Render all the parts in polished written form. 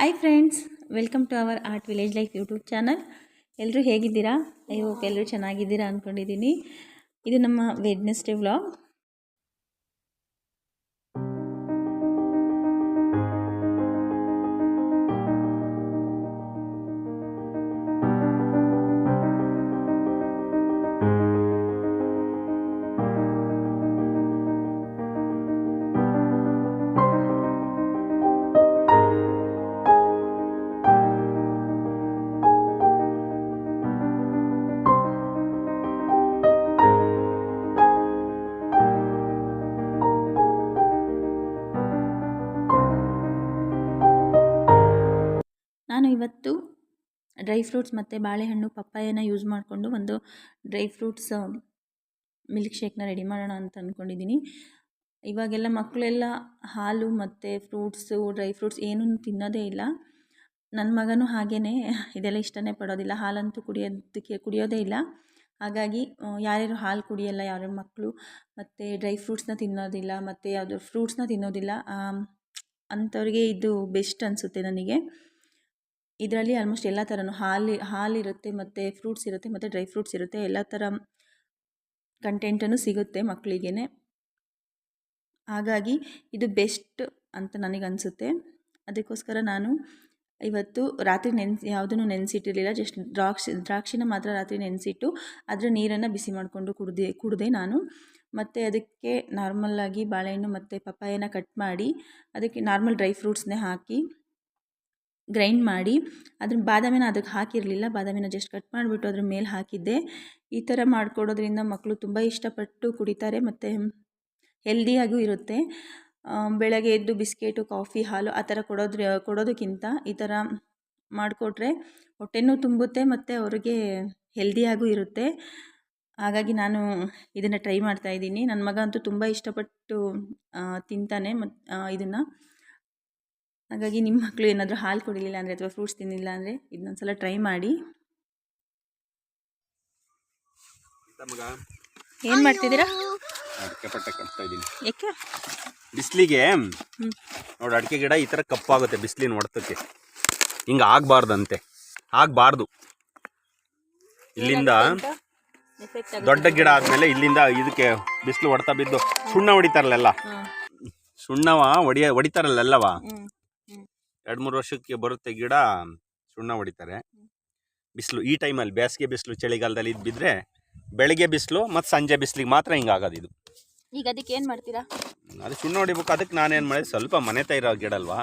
Hi friends, welcome to our art village life YouTube channel. ಎಲ್ಲರೂ ಹೇಗಿದ್ದೀರಾ? I hope ಎಲ್ಲರೂ ಚೆನ್ನಾಗಿದ್ದೀರಾ ಅಂದ್ಕೊಂಡಿದ್ದೀನಿ. ಇದು ನಮ್ಮ ವೆಡ್ನೆಸ್ಡೇ ವ್ಲಾಗ್. ನಾನು ಇವತ್ತು ಡ್ರೈ ಫ್ರೂಟ್ಸ್ ಮತ್ತು ಬಾಳೆಹಣ್ಣು ಪಪ್ಪಾಯನ ಯೂಸ್ ಮಾಡಿಕೊಂಡು ಒಂದು ಡ್ರೈ ಫ್ರೂಟ್ಸ್ ಮಿಲ್ಕ್ ಶೇಕ್ನ ರೆಡಿ ಮಾಡೋಣ ಅಂತ ಅಂದ್ಕೊಂಡಿದ್ದೀನಿ. ಇವಾಗೆಲ್ಲ ಮಕ್ಕಳೆಲ್ಲ ಹಾಲು ಮತ್ತು ಫ್ರೂಟ್ಸು ಡ್ರೈ ಫ್ರೂಟ್ಸ್ ಏನೂ ತಿನ್ನೋದೇ ಇಲ್ಲ. ನನ್ನ ಮಗನೂ ಹಾಗೇ ಇದೆಲ್ಲ ಇಷ್ಟನೇ ಪಡೋದಿಲ್ಲ. ಹಾಲಂತೂ ಕುಡಿಯೋದೇ ಇಲ್ಲ. ಹಾಗಾಗಿ ಯಾರ್ಯಾರು ಹಾಲು ಕುಡಿಯೋಲ್ಲ, ಯಾರ್ಯಾರು ಮಕ್ಕಳು ಮತ್ತು ಡ್ರೈ ಫ್ರೂಟ್ಸ್ನ ತಿನ್ನೋದಿಲ್ಲ ಮತ್ತು ಯಾವುದು ಫ್ರೂಟ್ಸ್ನ ತಿನ್ನೋದಿಲ್ಲ ಅಂಥವ್ರಿಗೆ ಇದು ಬೆಸ್ಟ್ ಅನಿಸುತ್ತೆ ನನಗೆ. ಇದರಲ್ಲಿ ಆಲ್ಮೋಸ್ಟ್ ಎಲ್ಲ ಥರನೂ ಹಾಲಿರುತ್ತೆ ಮತ್ತು ಫ್ರೂಟ್ಸ್ ಇರುತ್ತೆ ಮತ್ತು ಡ್ರೈ ಫ್ರೂಟ್ಸ್ ಇರುತ್ತೆ. ಎಲ್ಲ ಥರ ಕಂಟೆಂಟನ್ನು ಸಿಗುತ್ತೆ ಮಕ್ಕಳಿಗೆ. ಹಾಗಾಗಿ ಇದು ಬೆಸ್ಟ್ ಅಂತ ನನಗನ್ಸುತ್ತೆ. ಅದಕ್ಕೋಸ್ಕರ ನಾನು ಇವತ್ತು ರಾತ್ರಿ ಯಾವುದನ್ನು ನೆನೆಸಿಟ್ಟಿರಲಿಲ್ಲ. ಜಸ್ಟ್ ದ್ರಾಕ್ಷಿನ ಮಾತ್ರ ರಾತ್ರಿ ನೆನೆಸಿಟ್ಟು ಅದರ ನೀರನ್ನು ಬಿಸಿ ಮಾಡಿಕೊಂಡು ಕುಡಿದೆ ನಾನು. ಮತ್ತು ಅದಕ್ಕೆ ನಾರ್ಮಲ್ಲಾಗಿ ಬಾಳೆಹಣ್ಣು ಮತ್ತು ಪಪ್ಪಾಯನ ಕಟ್ ಮಾಡಿ ಅದಕ್ಕೆ ನಾರ್ಮಲ್ ಡ್ರೈ ಫ್ರೂಟ್ಸ್ನೇ ಹಾಕಿ ಗ್ರೈಂಡ್ ಮಾಡಿ ಬಾದಾಮಿನ ಅದಕ್ಕೆ ಹಾಕಿರಲಿಲ್ಲ. ಬಾದಾಮಿನ ಜಸ್ಟ್ ಕಟ್ ಮಾಡಿಬಿಟ್ಟು ಅದ್ರ ಮೇಲೆ ಹಾಕಿದ್ದೆ. ಈ ಥರ ಮಾಡಿಕೊಡೋದ್ರಿಂದ ಮಕ್ಕಳು ತುಂಬ ಇಷ್ಟಪಟ್ಟು ಕುಡಿತಾರೆ ಮತ್ತು ಹೆಲ್ದಿಯಾಗೂ ಇರುತ್ತೆ. ಬೆಳಗ್ಗೆ ಎದ್ದು ಬಿಸ್ಕೆಟು, ಕಾಫಿ, ಹಾಲು ಆ ಥರ ಕೊಡೋದಕ್ಕಿಂತ ಈ ಥರ ಮಾಡಿಕೊಟ್ರೆ ಹೊಟ್ಟೆನೂ ತುಂಬುತ್ತೆ ಮತ್ತು ಅವ್ರಿಗೆ ಹೆಲ್ದಿಯಾಗೂ ಇರುತ್ತೆ. ಹಾಗಾಗಿ ನಾನು ಇದನ್ನು ಟ್ರೈ ಮಾಡ್ತಾಯಿದ್ದೀನಿ. ನನ್ನ ಮಗ ಅಂತೂ ತುಂಬ ಇಷ್ಟಪಟ್ಟು ತಿಂತಾನೆ ಇದನ್ನು. ಹಾಗಾಗಿ ನಿಮ್ಮ ಮಕ್ಕಳು ಏನಾದರೂ ಹಾಲು ಕುಡಿಲಿಲ್ಲ ಅಂದರೆ ಅಥವಾ ಫ್ರೂಟ್ಸ್ ತಿನ್ನಿಲ್ಲ ಅಂದರೆ ಇದನ್ನೊಂದು ಸಲ ಟ್ರೈ ಮಾಡಿ. ಏನು ಮಾಡ್ತಿದ್ದೀರಾ? ಅಡಿಕೆ ಪಟ್ಟೆ ಕಟ್ತಾ ಇದ್ದೀನಿ. ಯಾಕೆ? ಬಿಸಿಲಿಗೆ ನೋಡಿ, ಅಡಿಕೆ ಗಿಡ ಈ ಥರ ಕಪ್ಪಾಗುತ್ತೆ ಬಿಸಿಲಿನ ಹೊಡೆತಕ್ಕೆ. ಹಿಂಗೆ ಆಗಬಾರ್ದಂತೆ, ಆಗಬಾರ್ದು. ಇಲ್ಲಿಂದ ದೊಡ್ಡ ಗಿಡ ಆದಮೇಲೆ ಇಲ್ಲಿಂದ ಇದಕ್ಕೆ ಬಿಸಿಲು ಹೊಡ್ತಾ ಬಿದ್ದು ಸುಣ್ಣ ಹೊಡಿತಾರಲ್ಲ, ಸುಣ್ಣವ ಹೊಡಿತಾರಲ್ಲ 2-3 ವರ್ಷಕ್ಕೆ ಬರುತ್ತೆ ಗಿಡ. ಸುಣ್ಣ ಹೊಡಿತಾರೆ. ಬಿಸಿಲು ಈ ಟೈಮಲ್ಲಿ ಬೇಸಿಗೆ ಬಿಸಿಲು, ಚಳಿಗಾಲದಲ್ಲಿ ಇದು ಬಿದ್ದರೆ ಬೆಳಗ್ಗೆ ಬಿಸಿಲು ಮತ್ತು ಸಂಜೆ ಬಿಸಿಲಿಗೆ ಮಾತ್ರ ಹಿಂಗಾಗೋದು ಇದು. ಈಗ ಅದಕ್ಕೆ ಏನು ಮಾಡ್ತೀರಾ? ಅದು ಸುಣ್ಣ ಹೊಡಿಬೇಕು. ಅದಕ್ಕೆ ನಾನೇನು ಮಾಡಿದೆ, ಸ್ವಲ್ಪ ಮನೆ ಇರೋ ಗಿಡ ಅಲ್ವಾ,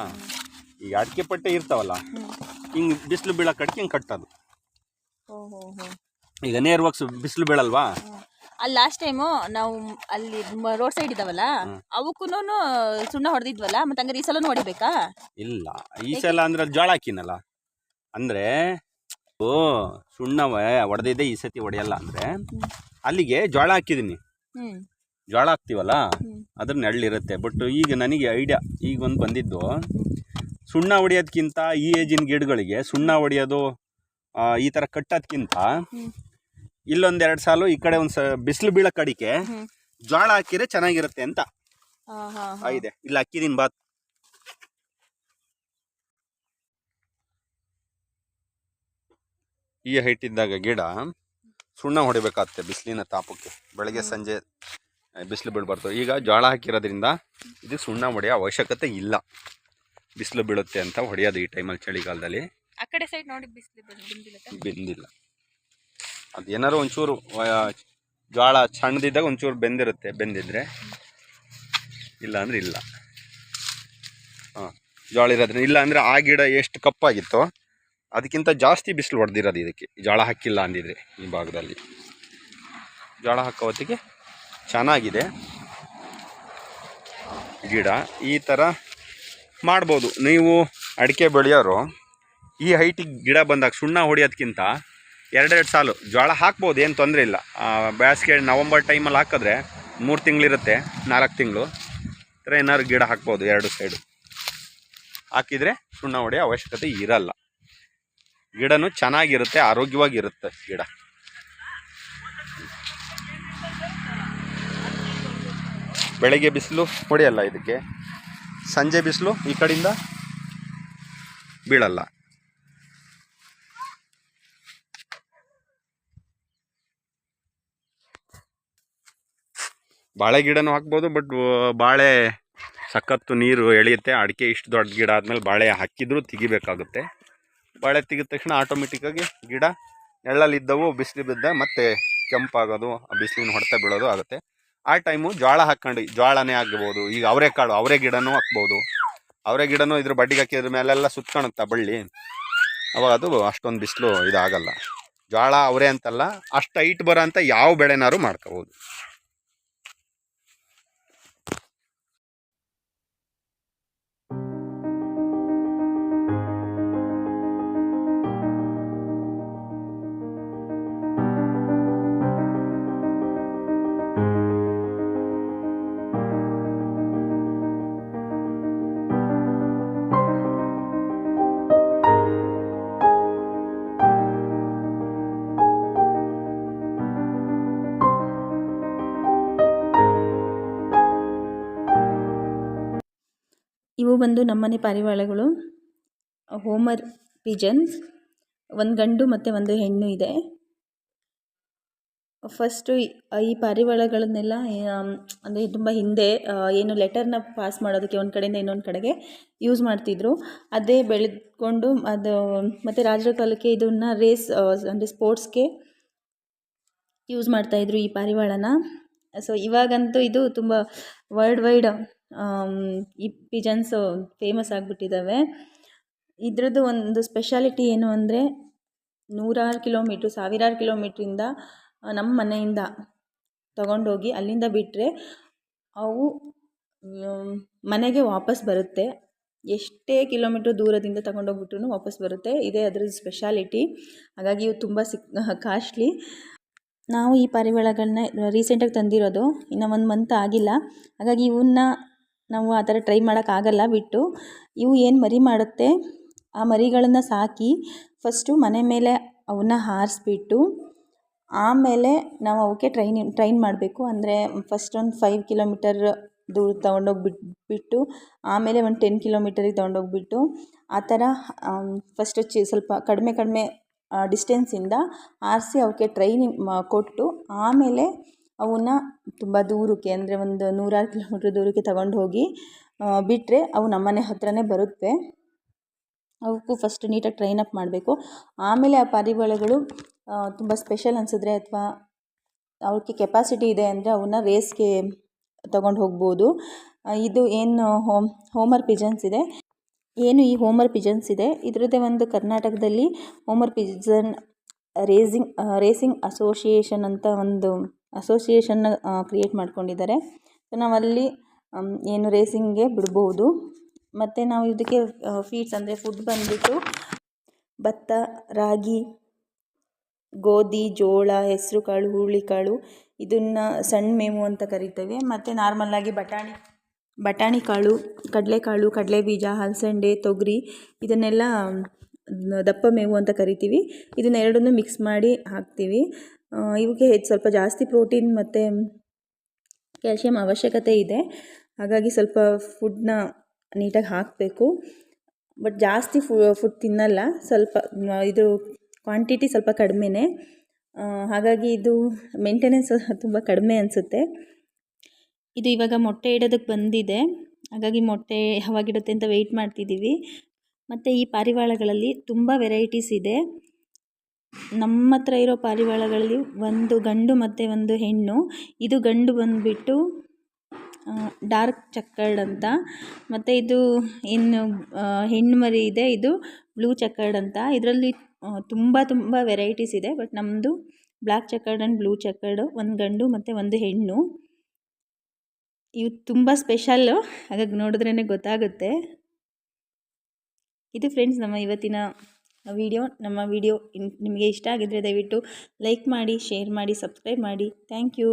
ಈಗ ಅಡಿಕೆ ಪಟ್ಟೆ ಇರ್ತಾವಲ್ಲ, ಹಿಂಗೆ ಬಿಸಿಲು ಬೀಳೋ ಕಡಿಕೆ ಹಿಂಗೆ ಕಟ್ಟೋದು. ಈಗ ನೇರವಾಗಿ ಬಿಸಿಲು ಬೀಳಲ್ವಾ. ಅಲ್ಲಿ ಲಾಸ್ಟ್ ಟೈಮು ನಾವು ಅಲ್ಲಿ ರೋಡ್ ಸೈಡ್ ಇದ್ದಾವಲ್ಲ ಅವಕ್ಕೂ ಸುಣ್ಣ ಹೊಡೆದಿದ್ವಲ್ಲ, ಮತ್ತೆ ಹಂಗಾರೆ ಈ ಸಲ ಹೊಡಿಬೇಕಾ? ಇಲ್ಲ, ಈ ಸಲ ಅಂದ್ರೆ ಜೋಳ ಹಾಕಿನಲ್ಲ, ಅಂದರೆ ಸುಣ್ಣ ಹೊಡೆದಿದ್ದೆ ಈ ಸತಿ ಹೊಡೆಯಲ್ಲ. ಅಂದರೆ ಅಲ್ಲಿಗೆ ಜೋಳ ಹಾಕಿದ್ದೀನಿ. ಜೋಳ ಹಾಕ್ತೀವಲ್ಲ ಅದ್ರ ನೆರಳಿರುತ್ತೆ. ಬಟ್ ಈಗ ನನಗೆ ಐಡಿಯಾ ಈಗ ಒಂದು ಬಂದಿದ್ದು, ಸುಣ್ಣ ಹೊಡೆಯೋದ್ಕಿಂತ ಈ ಏಜಿನ ಗಿಡಗಳಿಗೆ ಸುಣ್ಣ ಹೊಡೆಯೋದು ಈ ಥರ ಕಟ್ಟೋದ್ಕಿಂತ ಇಲ್ಲೊಂದೆರಡು ಸಾಲು ಈ ಕಡೆ ಒಂದು ಬಿಸಿಲು ಬೀಳೋ ಕಡಿಕೆ ಜೋಳ ಹಾಕಿದ್ರೆ ಚೆನ್ನಾಗಿರುತ್ತೆ ಅಂತ ಇದೆ. ಇಲ್ಲ ಹಾಕಿದೀನಿ ಬಾತ್. ಈ ಹೈಟ್ ಇದ್ದಾಗ ಗಿಡ ಸುಣ್ಣ ಹೊಡಿಬೇಕಾಗುತ್ತೆ ಬಿಸಿಲಿನ ತಾಪಕ್ಕೆ. ಬೆಳಗ್ಗೆ ಸಂಜೆ ಬಿಸಿಲು ಬೀಳ್ಬಾರ್ದು. ಈಗ ಜೋಳ ಹಾಕಿರೋದ್ರಿಂದ ಇದು ಸುಣ್ಣ ಹೊಡೆಯೋ ಅವಶ್ಯಕತೆ ಇಲ್ಲ. ಬಿಸಿಲು ಬೀಳುತ್ತೆ ಅಂತ ಹೊಡೆಯೋದು ಈ ಟೈಮಲ್ಲಿ ಚಳಿಗಾಲದಲ್ಲಿ. ಆ ಕಡೆ ಸೈಡ್ ನೋಡಿ ಬಿಸಿಲು ಬೆಂದಿಲ್ಲ. ಅದೇನಾರು ಒಂಚೂರು ಜೋಳ ಸಣ್ಣದಿದ್ದಾಗ ಒಂಚೂರು ಬೆಂದಿದ್ರೆ, ಇಲ್ಲ ಅಂದರೆ ಇಲ್ಲ. ಜೋಳ ಇರೋದ್ರಿಂದ. ಇಲ್ಲ ಅಂದರೆ ಆ ಗಿಡ ಎಷ್ಟು ಕಪ್ಪಾಗಿತ್ತೋ ಅದಕ್ಕಿಂತ ಜಾಸ್ತಿ ಬಿಸಿಲು ಹೊಡೆದಿರೋದು ಇದಕ್ಕೆ, ಜೋಳ ಹಾಕಿಲ್ಲ ಅಂದಿದ್ರೆ. ಈ ಭಾಗದಲ್ಲಿ ಜೋಳ ಹಾಕೋ ಹೊತ್ತಿಗೆ ಚೆನ್ನಾಗಿದೆ ಗಿಡ. ಈ ಥರ ಮಾಡ್ಬೋದು ನೀವು. ಅಡಿಕೆ ಬೆಳೆಯೋರು ಈ ಹೈಟಿಗೆ ಗಿಡ ಬಂದಾಗ ಸುಣ್ಣ ಹೊಡೆಯೋದಕ್ಕಿಂತ 2 ಸಾಲು ಜೋಳ ಹಾಕ್ಬೋದು, ಏನು ತೊಂದರೆ ಇಲ್ಲ. ಬೇಸಿಗೆ ನವಂಬರ್ ಟೈಮಲ್ಲಿ ಹಾಕಿದ್ರೆ 3 ತಿಂಗಳಿರುತ್ತೆ, 4 ತಿಂಗಳು ಥರ ಏನಾದ್ರು ಗಿಡ ಹಾಕ್ಬೋದು. 2 ಸೈಡು ಹಾಕಿದರೆ ಸುಣ್ಣ ಹೊಡೆಯೋ ಅವಶ್ಯಕತೆ ಇರಲ್ಲ. ಗಿಡನೂ ಚೆನ್ನಾಗಿರುತ್ತೆ, ಆರೋಗ್ಯವಾಗಿರುತ್ತೆ ಗಿಡ. ಬೆಳಗ್ಗೆ ಬಿಸಿಲು ಹೊಡೆಯಲ್ಲ ಇದಕ್ಕೆ, ಸಂಜೆ ಬಿಸಿಲು ಈ ಕಡೆಯಿಂದ ಬೀಳಲ್ಲ. ಬಾಳೆ ಗಿಡನೂ ಹಾಕ್ಬೋದು, ಬಟ್ ಬಾಳೆ ಸಖತ್ತು ನೀರು ಎಳೆಯುತ್ತೆ. ಅಡಿಕೆ ಇಷ್ಟು ದೊಡ್ಡ ಗಿಡ ಆದಮೇಲೆ ಬಾಳೆ ಹಾಕಿದ್ರೂ ತೆಗಿಬೇಕಾಗುತ್ತೆ. ಬಾಳೆ ತೆಗೆದ ತಕ್ಷಣ ಆಟೋಮೆಟಿಕ್ಕಾಗಿ ಗಿಡ ನೆರಳಲ್ಲಿದ್ದವು ಬಿಸಿಲು ಬಿದ್ದ ಮತ್ತೆ ಕೆಂಪಾಗೋದು, ಬಿಸಿಲಿನ ಹೊಡೆತ ಬೀಳೋದು ಆಗುತ್ತೆ. ಆ ಟೈಮು ಜೋಳ ಹಾಕ್ಕೊಂಡು, ಜೋಳನೇ ಆಗ್ಬೋದು, ಈಗ ಅವರೆಕಾಳು, ಅವರೆ ಗಿಡನೂ ಹಾಕ್ಬೋದು. ಅವರೆ ಗಿಡನೂ ಇದ್ರ ಬಡ್ಡಿಗೆ ಹಾಕಿದ್ರ ಮೇಲೆಲ್ಲ ಸುತ್ಕೊಳುತ್ತಾ ಬಳ್ಳಿ, ಅವಾಗ ಅದು ಅಷ್ಟೊಂದು ಬಿಸಿಲು ಇದಾಗಲ್ಲ. ಜೋಳ ಅವರೆ ಅಂತಲ್ಲ, ಅಷ್ಟು ಹೈಟ್ ಬರೋ ಅಂತ ಯಾವ ಬೆಳೆನಾರು ಮಾಡ್ಕೋಬೋದು. ಇವು ಬಂದು ನಮ್ಮನೆ ಪಾರಿವಾಳಗಳು, ಹೋಮರ್ ಪಿಜನ್ಸ್. ಒಂದು ಗಂಡು ಮತ್ತು ಒಂದು ಹೆಣ್ಣು ಇದೆ. ಫಸ್ಟು ಈ ಪಾರಿವಾಳಗಳನ್ನೆಲ್ಲ ಅಂದರೆ ತುಂಬ ಹಿಂದೆ ಏನು ಲೆಟರ್ನ ಪಾಸ್ ಮಾಡೋದಕ್ಕೆ ಒಂದು ಕಡೆಯಿಂದ ಇನ್ನೊಂದು ಕಡೆಗೆ ಯೂಸ್ ಮಾಡ್ತಿದ್ರು. ಅದೇ ಬೆಳೆದುಕೊಂಡು ಅದು ಮತ್ತು ರಾಜರ ಕಾಲಕ್ಕೆ ಇದನ್ನು ರೇಸ್ ಅಂದರೆ ಸ್ಪೋರ್ಟ್ಸ್ಗೆ ಯೂಸ್ ಮಾಡ್ತಾಯಿದ್ರು ಈ ಪಾರಿವಾಳನ. ಸೊ ಇವಾಗಂತೂ ಇದು ತುಂಬ ವರ್ಲ್ಡ್ ವೈಡ್ ಈ ಪಿಜನ್ಸು ಫೇಮಸ್ ಆಗಿಬಿಟ್ಟಿದ್ದಾವೆ. ಇದ್ರದ್ದು ಒಂದು ಸ್ಪೆಷಾಲಿಟಿ ಏನು ಅಂದರೆ, ನೂರಾರು ಕಿಲೋಮೀಟ್ರು, ಸಾವಿರಾರು ಕಿಲೋಮೀಟ್ರಿಂದ ನಮ್ಮ ಮನೆಯಿಂದ ತಗೊಂಡೋಗಿ ಅಲ್ಲಿಂದ ಬಿಟ್ಟರೆ ಅವು ಮನೆಗೆ ವಾಪಸ್ ಬರುತ್ತೆ. ಎಷ್ಟೇ ಕಿಲೋಮೀಟ್ರ್ ದೂರದಿಂದ ತಗೊಂಡೋಗ್ಬಿಟ್ರೂ ವಾಪಸ್ ಬರುತ್ತೆ. ಇದೇ ಅದ್ರದ್ದು ಸ್ಪೆಷಾಲಿಟಿ. ಹಾಗಾಗಿ ಇವು ತುಂಬ ಕಾಸ್ಟ್ಲಿ. ನಾವು ಈ ಪಾರಿವಾಳಗಳನ್ನ ರೀಸೆಂಟಾಗಿ ತಂದಿರೋದು, ಇನ್ನು 1 ಮಂತ್ ಆಗಿಲ್ಲ. ಹಾಗಾಗಿ ಇವನ್ನ ನಾವು ಆ ಥರ ಟ್ರೈ ಮಾಡೋಕ್ಕಾಗಲ್ಲ ಬಿಟ್ಟು. ಇವು ಏನು ಮರಿ ಮಾಡುತ್ತೆ, ಆ ಮರಿಗಳನ್ನು ಸಾಕಿ ಫಸ್ಟು ಮನೆ ಮೇಲೆ ಅವನ್ನ ಹಾರಿಸ್ಬಿಟ್ಟು ಆಮೇಲೆ ನಾವು ಅವಕ್ಕೆ ಟ್ರೈನ್ ಮಾಡಬೇಕು. ಅಂದರೆ ಫಸ್ಟ್ ಒಂದು 5 ಕಿಲೋಮೀಟರ್ ದೂರ ತೊಗೊಂಡೋಗ್ಬಿಟ್ಟು ಆಮೇಲೆ ಒಂದು 10 ಕಿಲೋಮೀಟರಿಗೆ ತೊಗೊಂಡೋಗ್ಬಿಟ್ಟು ಆ ಥರ ಫಸ್ಟು ಸ್ವಲ್ಪ ಕಡಿಮೆ ಡಿಸ್ಟೆನ್ಸಿಂದ ಆರಿಸಿ ಅವಕ್ಕೆ ಟ್ರೈನಿಂಗ್ ಕೊಟ್ಟು ಆಮೇಲೆ ಅವನ್ನ ತುಂಬ ದೂರಕ್ಕೆ, ಅಂದರೆ ಒಂದು 100 ಕಿಲೋಮೀಟ್ರ್ ದೂರಕ್ಕೆ ತಗೊಂಡು ಹೋಗಿ ಬಿಟ್ಟರೆ ಅವು ನಮ್ಮನೆ ಹತ್ರನೇ ಬರುತ್ತೆ. ಅವಕ್ಕೂ ಫಸ್ಟ್ ನೀಟಾಗಿ ಟ್ರೈನ್ ಅಪ್ ಮಾಡಬೇಕು. ಆಮೇಲೆ ಆ ಪಾರಿವಾಳಗಳು ತುಂಬ ಸ್ಪೆಷಲ್ ಅನಿಸಿದ್ರೆ ಅಥವಾ ಅವಕ್ಕೆ ಕೆಪಾಸಿಟಿ ಇದೆ ಅಂದರೆ ಅವನ್ನ ರೇಸ್ಗೆ ತಗೊಂಡು ಹೋಗ್ಬೋದು. ಇದು ಏನು ಹೋಮರ್ ಪಿಜನ್ಸ್ ಇದೆ, ಈ ಹೋಮರ್ ಪಿಜನ್ಸ್ ಇದೆ, ಇದರದ್ದೇ ಒಂದು ಕರ್ನಾಟಕದಲ್ಲಿ ಹೋಮರ್ ಪಿಜನ್ ರೇಸಿಂಗ್ ಅಸೋಸಿಯೇಷನ್ ಅಂತ ಒಂದು ಅಸೋಸಿಯೇಷನ್ನ ಕ್ರಿಯೇಟ್ ಮಾಡ್ಕೊಂಡಿದ್ದಾರೆ. ಸೊ ನಾವಲ್ಲಿ ಏನು ರೇಸಿಂಗ್ಗೆ ಬಿಡ್ಬೋದು. ಮತ್ತು ನಾವು ಇದಕ್ಕೆ ಫೀಡ್ಸ್ ಅಂದರೆ ಫುಡ್ ಬಂದುಬಿಟ್ಟು ಭತ್ತ, ರಾಗಿ, ಗೋಧಿ, ಜೋಳ, ಹೆಸರು ಕಾಳು, ಹುರುಳಿಕಾಳು, ಇದನ್ನು ಸಣ್ಣ ಮೇವು ಅಂತ ಕರಿತೇವೆ. ಮತ್ತು ನಾರ್ಮಲ್ಲಾಗಿ ಬಟಾಣಿ ಕಾಳು, ಕಡಲೆಕಾಳು, ಕಡಲೆಬೀಜ, ಹಲಸಂಡೆ, ತೊಗರಿ, ಇದನ್ನೆಲ್ಲ ದಪ್ಪ ಮೇವು ಅಂತ ಕರಿತೀವಿ. ಇದನ್ನೆರಡನ್ನೂ ಮಿಕ್ಸ್ ಮಾಡಿ ಹಾಕ್ತೀವಿ. ಇವಕ್ಕೆ ಸ್ವಲ್ಪ ಜಾಸ್ತಿ ಪ್ರೋಟೀನ್ ಮತ್ತು ಕ್ಯಾಲ್ಶಿಯಂ ಅವಶ್ಯಕತೆ ಇದೆ. ಹಾಗಾಗಿ ಸ್ವಲ್ಪ ಫುಡ್ನ ನೀಟಾಗಿ ಹಾಕಬೇಕು. ಬಟ್ ಜಾಸ್ತಿ ಫುಡ್ ತಿನ್ನಲ್ಲ, ಸ್ವಲ್ಪ ಇದು ಕ್ವಾಂಟಿಟಿ ಸ್ವಲ್ಪ ಕಡಿಮೆನೇ. ಹಾಗಾಗಿ ಇದು ಮೇಂಟೆನೆನ್ಸ್ ತುಂಬ ಕಡಿಮೆ ಅನಿಸುತ್ತೆ. ಇದು ಇವಾಗ ಮೊಟ್ಟೆ ಇಡೋದಕ್ಕೆ ಬಂದಿದೆ. ಹಾಗಾಗಿ ಮೊಟ್ಟೆ ಯಾವಾಗಿಡುತ್ತೆ ಅಂತ ವೆಯ್ಟ್ ಮಾಡ್ತಿದ್ದೀವಿ. ಮತ್ತು ಈ ಪಾರಿವಾಳಗಳಲ್ಲಿ ತುಂಬ ವೆರೈಟೀಸ್ ಇದೆ. ನಮ್ಮ ಹತ್ರ ಇರೋ ಪಾರಿವಾಳಗಳಲ್ಲಿ ಒಂದು ಗಂಡು ಮತ್ತು ಒಂದು ಹೆಣ್ಣು. ಇದು ಗಂಡು ಬಂದುಬಿಟ್ಟು ಡಾರ್ಕ್ ಚಕ್ಕರ್ಡ್ ಅಂತ, ಮತ್ತು ಇದು ಇನ್ನು ಹೆಣ್ಣು ಮರಿ ಇದೆ, ಇದು ಬ್ಲೂ ಚಕ್ಕರ್ಡ್ ಅಂತ. ಇದರಲ್ಲಿ ತುಂಬ ವೆರೈಟೀಸ್ ಇದೆ. ಬಟ್ ನಮ್ಮದು ಬ್ಲ್ಯಾಕ್ ಚಕ್ಕರ್ಡ್ ಆ್ಯಂಡ್ ಬ್ಲೂ ಚಕ್ಕರ್ಡು, ಒಂದು ಗಂಡು ಮತ್ತು ಒಂದು ಹೆಣ್ಣು. ಇವು ತುಂಬ ಸ್ಪೆಷಲ್ಲು, ಹಾಗಾಗಿ ನೋಡಿದ್ರೇ ಗೊತ್ತಾಗುತ್ತೆ. ಇದು ಫ್ರೆಂಡ್ಸ್ ನಮ್ಮ ಇವತ್ತಿನ ವಿಡಿಯೋ. ನಮ್ಮ ವಿಡಿಯೋ ನಿಮಗೆ ಇಷ್ಟ ಆಗಿದ್ದರೆ ದಯವಿಟ್ಟು ಲೈಕ್ ಮಾಡಿ, ಶೇರ್ ಮಾಡಿ, ಸಬ್ಸ್ಕ್ರೈಬ್ ಮಾಡಿ. Thank you.